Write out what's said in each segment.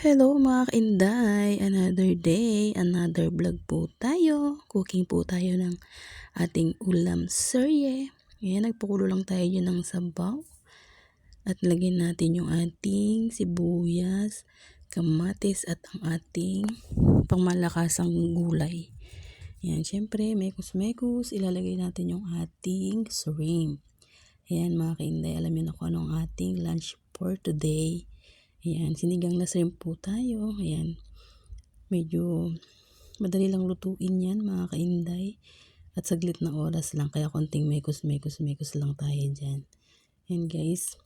Hello mga kainday, another day, another vlog po tayo. Cooking po tayo ng ating ulam serye. Ayan, nagpakulo lang tayo dyan ng sabaw. At lagyan natin yung ating sibuyas, kamatis at ang ating pangmalakasang gulay. Ayan, syempre, mekos-mekos, ilalagay natin yung ating shrimp. Ayan mga kainday, alam niyo na kung anong ating lunch for today. Ayan, sinigang na shrimp po tayo. Ayan, medyo madali lang lutuin yan mga kainday. At saglit na oras lang, kaya konting mekos lang tayo dyan. Ayan guys,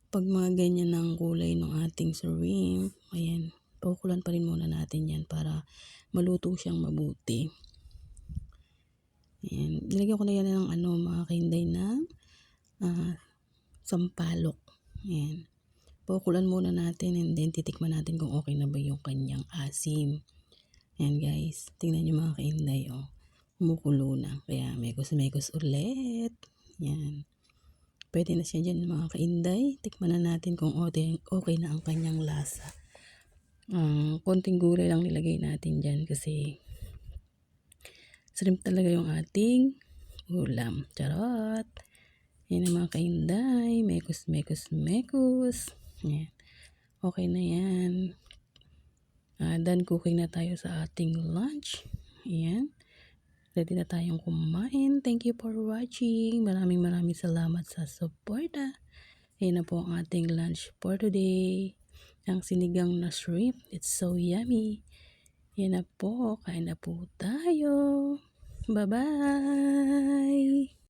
pag mga ganyan ng kulay ng ating shrimp, ayan, pakukulan pa rin muna natin yan para maluto siyang mabuti. Ayan, nilagyan ko na yan ng mga kainday ng sampalok. Ayan. Pakukulan muna natin and then titikman natin kung okay na ba yung kanyang asim. Ayan guys, tingnan nyo mga kainday, oh. Kumukulo na, kaya mekos ulit. Ayan. Pwede na siya dyan mga kainday. Tikman na natin kung okay na ang kanyang lasa. Konting gulay lang nilagay natin dyan kasi shrimp talaga yung ating ulam. Charot! Ayan ang mga kainday, mekos. Ayan. Okay na yan. Done cooking na tayo sa ating lunch. Ayan. Ready na tayong kumain. Thank you for watching. Maraming salamat sa suporta. Ayan na po ang ating lunch for today. Ang sinigang na shrimp. It's so yummy. Ayan na po. Kain na po tayo. Bye-bye.